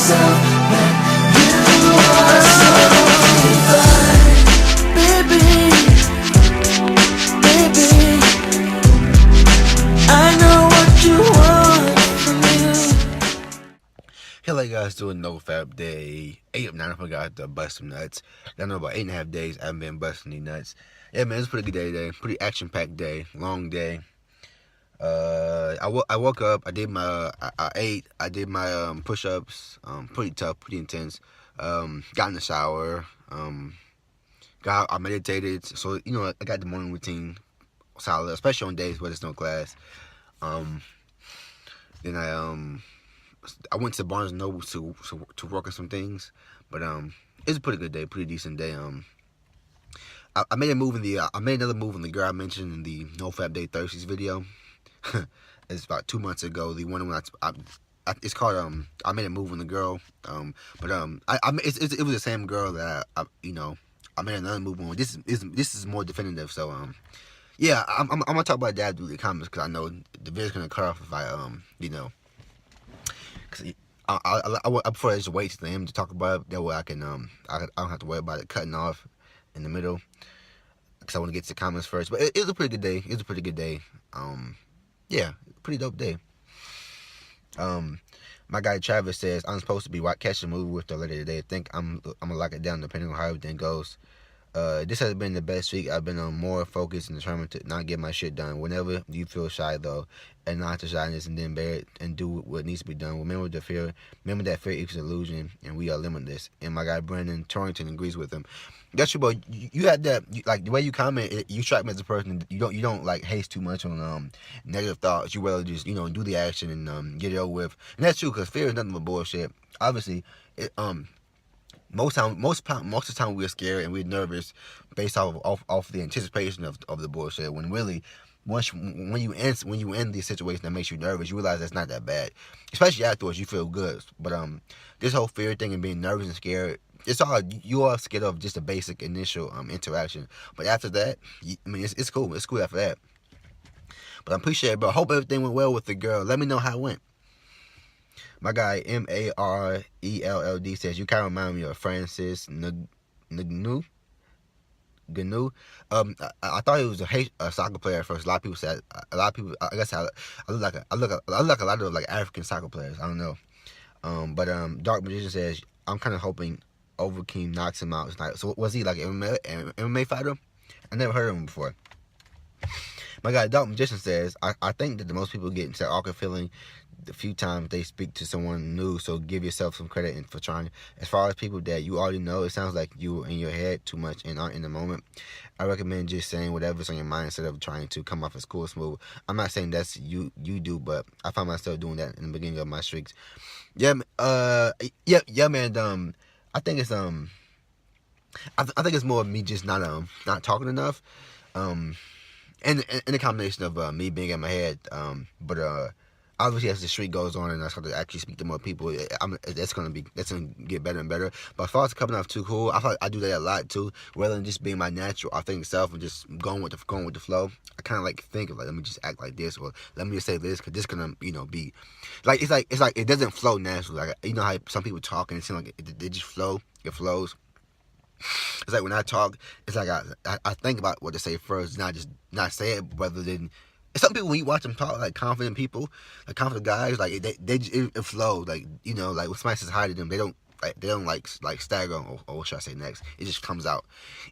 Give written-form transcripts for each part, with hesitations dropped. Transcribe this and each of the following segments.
yourself when you are so divine. Baby, baby, I know what you want from me. Hello guys, doing NoFap day 8 of 9. I forgot to bust some nuts. I know about 8.5 days I haven't been busting any nuts. Yeah man, it's a pretty good day today. Pretty action packed day, long day. I woke up, I did my I ate, I did my push ups, pretty tough, pretty intense. Got in the shower, I meditated, so you know I got the morning routine solid, especially on days where there's no class. Then I went to Barnes and Noble to work on some things, but it's a pretty good day, pretty decent day. I made a move I made another move in the girl I mentioned in the NoFap Day Thursdays video. It's about 2 months ago. The one when it's called I made a move on the girl. But it was the same girl that I made another move on. This is more definitive. So yeah, I'm gonna talk about that through the comments because I know the video's gonna cut off if I because I prefer to just wait to the end to talk about it. That way I can I don't have to worry about it cutting off in the middle because I want to get to the comments first. But it was a pretty good day. It was a pretty good day. Yeah, pretty dope day. My guy Travis says I'm supposed to be catching a movie with her later today. I think I'm gonna lock it down depending on how everything goes. This has been the best week. I've been more focused and determined to not get my shit done. Whenever you feel shy though, and not to shyness, and then bear it and do what needs to be done. Remember the fear. Remember that fear equals illusion, and we are limitless. And my guy Brandon Torrington agrees with him. That's true, bro. You had that, like the way you comment, you strike me as a person. You don't like haste too much on negative thoughts. You rather just do the action and get it over with. And that's true because fear is nothing but bullshit. Obviously, most of the time we're scared and we're nervous based off the anticipation of the bullshit. When really, when you end the situation that makes you nervous, you realize that's not that bad. Especially afterwards, you feel good. But this whole fear thing and being nervous and scared, it's all you are scared of just a basic initial interaction. But after that, it's cool. It's cool after that. But I appreciate it, bro. Hope everything went well with the girl. Let me know how it went. My guy MARELLD says you kind of remind me of Francis Ngannou. I thought he was a soccer player at first. A lot of people said. I guess I look like a lot of like African soccer players. I don't know. But Dark Magician says I'm kind of hoping Overeem knocks him out tonight. So was he like an MMA fighter? I never heard of him before. My guy Dark Magician says I think that the most people get into that awkward feeling the few times they speak to someone new, so give yourself some credit for trying. As far as people that you already know, it sounds like you in your head too much and aren't in the moment. I recommend just saying whatever's on your mind instead of trying to come off as cool, smooth. I'm not saying that's you do, but I find myself doing that in the beginning of my streaks. Yeah, man. I think it's I think it's more of me just not talking enough. And the combination of me being in my head, but obviously as the streak goes on and I start to actually speak to more people, that's gonna get better and better. But as far as coming off too cool, I feel like I do that a lot too, rather than just being my natural authentic self and just going with the flow. I kind of like think of like, let me just act like this, or let me just say this, because this gonna be like it's like it doesn't flow naturally. Like you know how some people talk and it seems like they just flow. It flows. It's like when I talk, it's like I think about what to say first, not say it, rather than. Some people, when you watch them talk, like confident people, like confident guys, like it flows, like like when somebody says hi to them, they don't like stagger or what should I say next? It just comes out.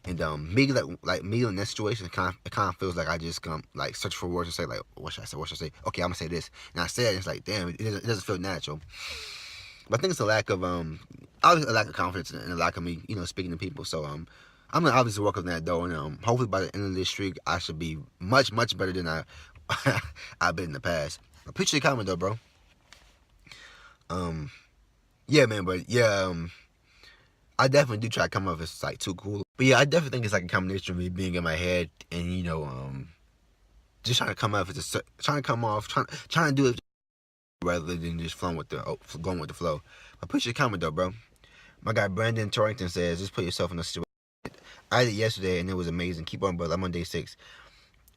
And me in that situation, it kind of feels like I just like search for words and say like what should I say? What should I say? Okay, I'm gonna say this, and I say it. And it's like damn, it doesn't feel natural. But I think it's a lack of obviously a lack of confidence and a lack of me speaking to people. So I'm gonna obviously work on that though, and hopefully by the end of this streak, I should be much better than I've been in the past. Appreciate your comment though, bro. Yeah, man, but yeah, I definitely do try to come off as like too cool. But yeah, I definitely think it's like a combination of me being in my head and just trying to come off as trying to do it rather than just going with the flow. I appreciate your comment though, bro. My guy Brandon Torrington says, just put yourself in a situation. I did it yesterday and it was amazing. Keep on, brother. I'm on day 6.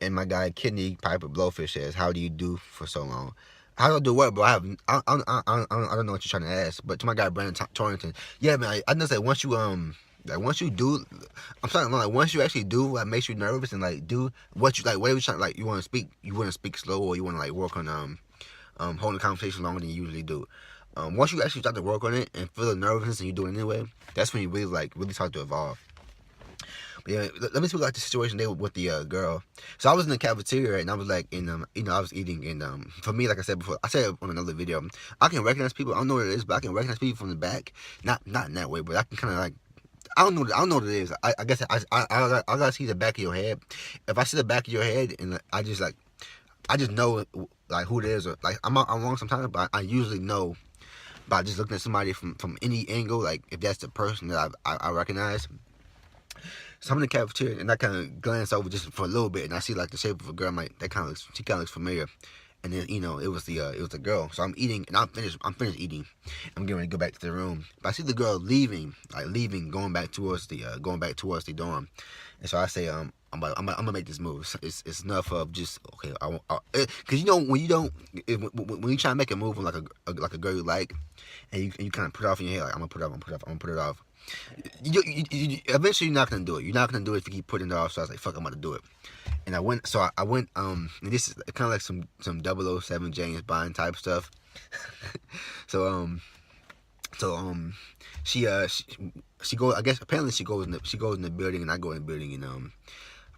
And my guy Kidney Piper Blowfish says, how do you do for so long? How do I do what, bro? I don't know what you're trying to ask, but to my guy Brandon Torrington, yeah, man, I know that once you once you do, I'm talking like once you actually do what makes you nervous and like do what you like, whatever you trying, like you want to speak slow, or you want to like work on holding the conversation longer than you usually do. Once you actually start to work on it and feel the nervousness and you do it anyway, that's when you really start to evolve. But yeah, let me speak like the situation there with the girl. So I was in the cafeteria and I was like I was eating, and for me, like I said before, I said on another video, I can recognize people. I don't know what it is, but I can recognize people from the back. Not in that way, but I can kind of like, I don't know what it is. I guess I gotta see the back of your head. If I see the back of your head and I just know like who it is, or like I'm wrong sometimes, but I usually know by just looking at somebody from any angle, like if that's the person that I recognize. So I'm in the cafeteria and I kind of glance over just for a little bit, and I see like the shape of a girl. I'm like, she kind of looks familiar. And then it was the girl. So I'm eating and I'm finished eating. I'm getting ready to go back to the room. But I see the girl leaving, going back towards the dorm. And so I say, I'm gonna make this move. It's enough of just okay. Because when you try to make a move on like a girl you like, and you kind of put it off in your head, like I'm gonna put it off. Eventually you're not gonna do it. You're not gonna do it if you keep putting it off. So I was like, fuck, I'm about to do it. And I went. And this is kind of like some 007 James Bond type stuff. so she goes. I guess apparently she goes in the building, and I go in the building, and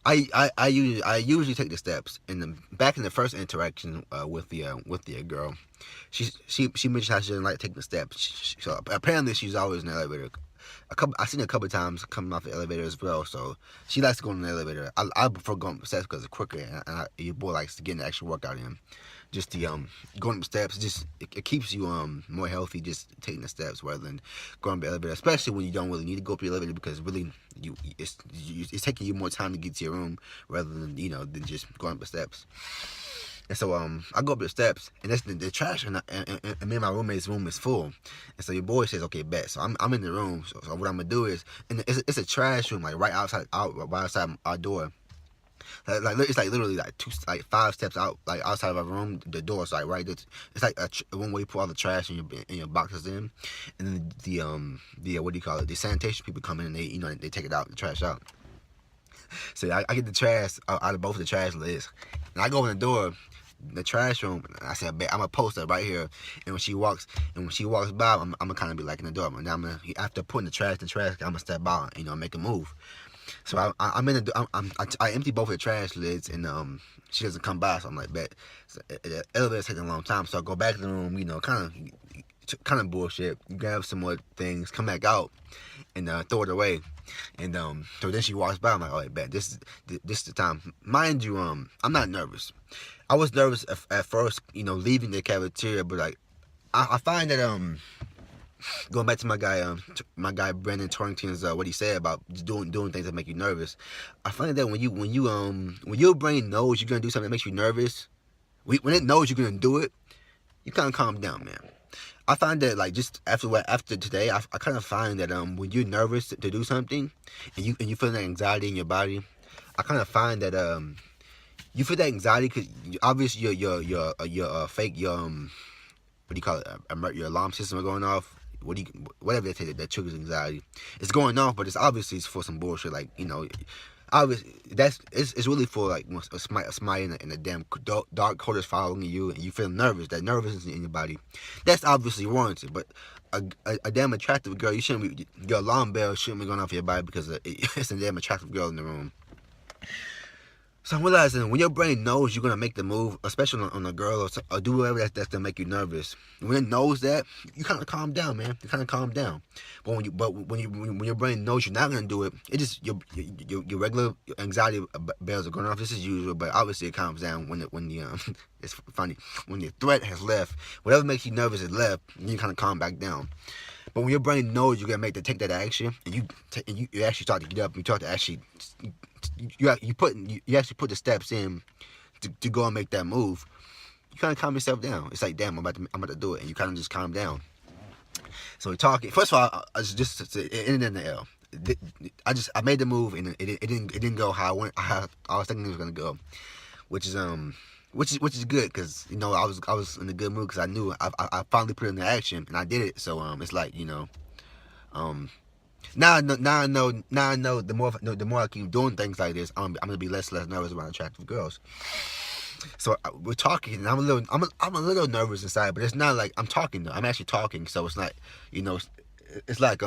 I usually take the steps. And back in the first interaction with the girl, she mentioned how she doesn't like taking the steps. So apparently she's always in the elevator. I've seen her a couple of times coming off the elevator as well. So she likes to go in the elevator. I prefer going up the steps because it's quicker, and your boy likes to get an actual workout in. Just the going up the steps, just it keeps you more healthy. Just taking the steps rather than going up the elevator, especially when you don't really need to go up the elevator, because really it's taking you more time to get to your room rather than than just going up the steps. And so I go up the steps, and that's the trash, and me and my roommate's room is full. And so your boy says, okay, bet. So I'm in the room. So what I'm gonna do is, and it's a trash room, like right outside our door. Like it's like literally like 5 steps out, like outside of our room. The door's like right there. It's like one way you put all the trash in your boxes in, and then the what do you call it? The sanitation people come in and they take it out, the trash out. So I get the trash out of both of the trash lids, and I go in the door, the trash room. And I said, I'm gonna post her right here. And when she walks by, I'm gonna kind of be like in the door. And I'm gonna, after putting the trash, I'm gonna step out, make a move. So I'm in the, I empty both of the trash lids, and she doesn't come by. So I'm like, bet. So the elevator's taking a long time. So I go back to the room, kind of bullshit. Grab some more things, come back out, and throw it away. And so then she walks by. I'm like, all right, bet. This is the time. Mind you, I'm not nervous. I was nervous at first, leaving the cafeteria, but like I find that going back to my guy Brandon Torrington's what he said about doing things that make you nervous. I find that when your brain knows you're gonna do something that makes you nervous, when it knows you're gonna do it, you kind of calm down, man. I find that like just after today, I kind of find that when you're nervous to do something, and you feel that anxiety in your body, I kind of find that you feel that anxiety because obviously your fake what do you call it? Your alarm system are going off. Whatever they say that triggers anxiety, it's going off, but it's obviously for some bullshit. Like obviously it's really for like somebody in a damn dark code is following you, and you feel nervous. That nervousness in your body, that's obviously warranted. But a damn attractive girl, your alarm bell shouldn't be going off your body because it's a damn attractive girl in the room. So I'm realizing when your brain knows you're gonna make the move, especially on a girl or do whatever that's gonna make you nervous, when it knows that, you kind of calm down, man. You kind of calm down. But when your brain knows you're not gonna do it, it just your regular anxiety bells are going off. This is usual, but obviously it calms down when it's funny when the threat has left. Whatever makes you nervous has left, and you kind of calm back down. But when your brain knows you're gonna take that action, and you actually start to get up, you start to actually. You actually put the steps in to go and make that move. You kind of calm yourself down. It's like, damn, I'm about to do it, and you kind of just calm down. So we're talking. First of all, it ended in the L. I made the move, and it didn't go how I was thinking it was gonna go, which is which is good because I was in a good mood because I knew I finally put it into action and I did it. So it's like um now I know the more I keep doing things like this, I'm gonna be less and less nervous about attractive girls. So we're talking, and I'm a little nervous inside, but it's not like I'm talking though. I'm actually talking, so it's not it's like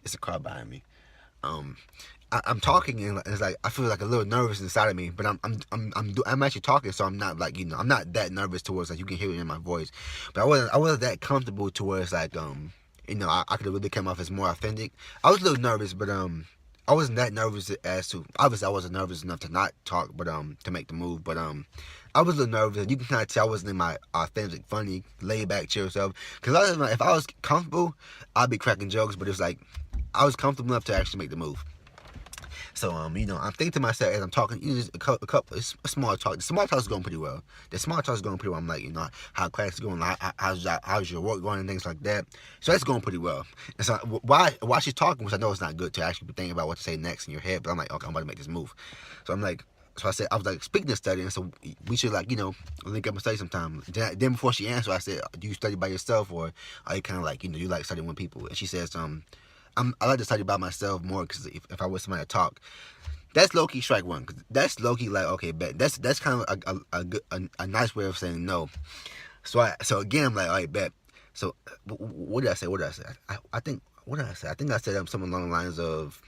it's a car behind me. Um, I'm talking and it's like I feel like a little nervous inside of me, but I'm actually talking, so I'm not like I'm not that nervous towards like you can hear it in my voice, but I wasn't that comfortable towards like I could have really come off as more authentic. I was a little nervous, but I wasn't that nervous as to obviously I wasn't nervous enough to not talk, but to make the move, but I was a little nervous, and you can kind of tell I wasn't in my authentic, funny, laid back, chill self. Because if I was comfortable, I'd be cracking jokes, but it's like I was comfortable enough to actually make the move. So I'm thinking to myself as I'm talking, just a couple, it's a small talk. The small talk is going pretty well. I'm like, how class is going, how's your work going, and things like that. So that's going pretty well. And so while she's talking, which I know it's not good to actually be thinking about what to say next in your head, but I'm like, okay, I'm about to make this move. So I'm like, I was like, speaking of studying, so we should link up and study sometime. Then before she answered, I said, do you study by yourself, or are you kind of like, you like studying with people? And she says, I like to study by myself more because if I was somebody to talk, that's low key strike one. Cause that's low key like, okay, bet that's kind of a nice way of saying no. So again, I'm like, all right, bet. So what did I say? I think what did I say? I think I said something along the lines of,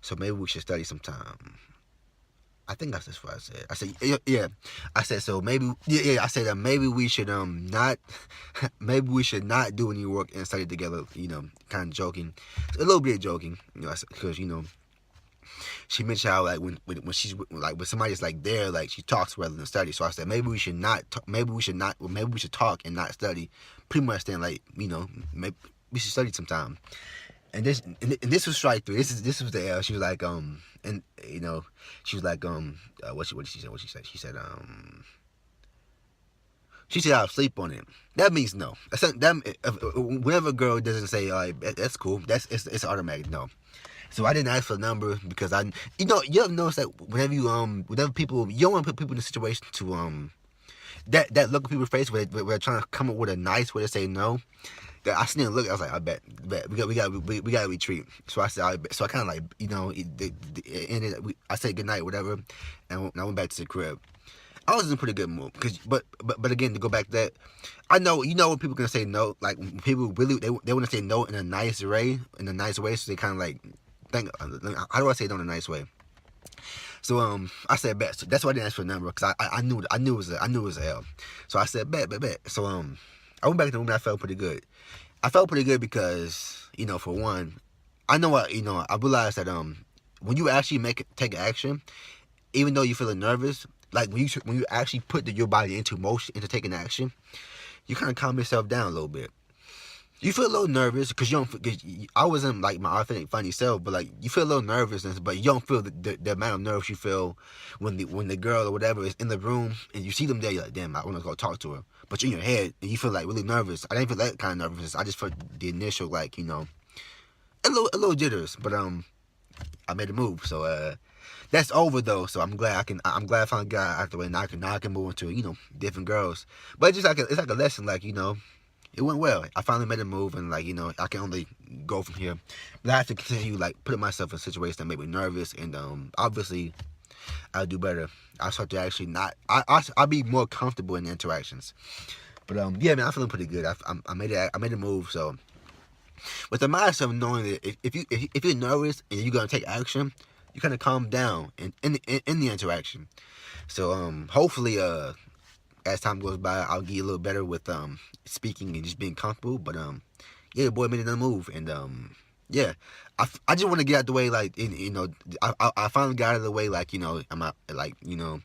so maybe we should study sometime. I think that's just what I said. I said, yeah. I said, so maybe, yeah. I said that maybe we should not, maybe we should not do any work and study together. Kind of joking, a little bit of joking. Because she mentioned how like when she's like when somebody's like there, like she talks rather than study. So I said maybe we should not, maybe we should talk and not study. Pretty much saying like maybe we should study sometime. And this was strike three. This was the L. She was like and she was like what did she say? She said I'll sleep on it. That means no. Whenever a girl doesn't say all right, that's cool. It's automatic no. So I didn't ask for a number because you ever notice that whenever people, you don't want to put people in a situation to that look at people's face where they're trying to come up with a nice way to say no. I seen him look. I was like, I bet we got to retreat. So I said, I bet. So I kind of like I said good night, whatever, and I went back to the crib. I was in a pretty good mood but again to go back to that, I know when people can say no, like when people really they want to say no in a nice way, so they kind of like think, how do I say no in a nice way? So I said bet. So that's why I didn't ask for a number because I knew it was a L. So I said bet. So I went back to the room and I felt pretty good. I felt pretty good because for one, I know I realized that when you actually take action, even though you're feeling nervous, like when you actually put your body into motion, into taking action, you kind of calm yourself down a little bit. You feel a little nervous because I wasn't like my authentic, funny self, but like you feel a little nervousness, but you don't feel the amount of nerves you feel when the girl or whatever is in the room and you see them there. You're like, damn, I want to go talk to her. But you're in your head and you feel like really nervous. I didn't feel that kind of nervousness. I just felt the initial like a little jitters. But I made a move, so that's over though. So I'm glad I finally got out the way. Now I can move into different girls. But it's just it's like a lesson, like it went well. I finally made a move, and like I can only go from here. But I have to continue like putting myself in situations that make me nervous, and obviously I'll do better. I'll start to actually not. I'll be more comfortable in interactions. But yeah, man, I'm feeling pretty good. I made a move. So with the mindset of knowing that if you're nervous and you're gonna take action, you kind of calm down in the interaction. So hopefully as time goes by, I'll get a little better with speaking and just being comfortable. But yeah, the boy made another move, and yeah, I just want to get out the way, like I finally got out of the way, like I'm not like because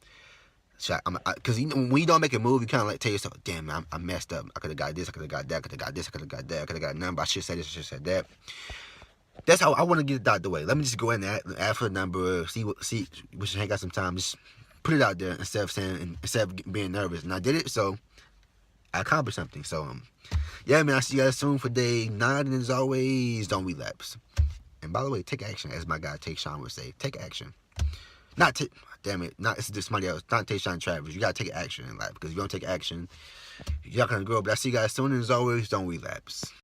when you don't make a move, you kind of like tell yourself, damn, I messed up. I could have got this, I could have got that, I could have got this, I could have got that, I could have got a number. I should have said this, I should have said that. That's how I want to get it out the way. Let me just go in there, ask for a number, see we should hang out some time, just put it out there instead of being nervous. And I did it, so I accomplished something. So yeah, man, I'll see you guys soon for day 9, and as always, don't relapse. And by the way, take action, as my guy Take Sean would say. Take action. not take. Damn it! Not it's just somebody else. Not Tayshawn and Travis. You gotta take action in life because if you don't take action, you're not gonna grow up. But I see you guys soon. And as always, don't relapse.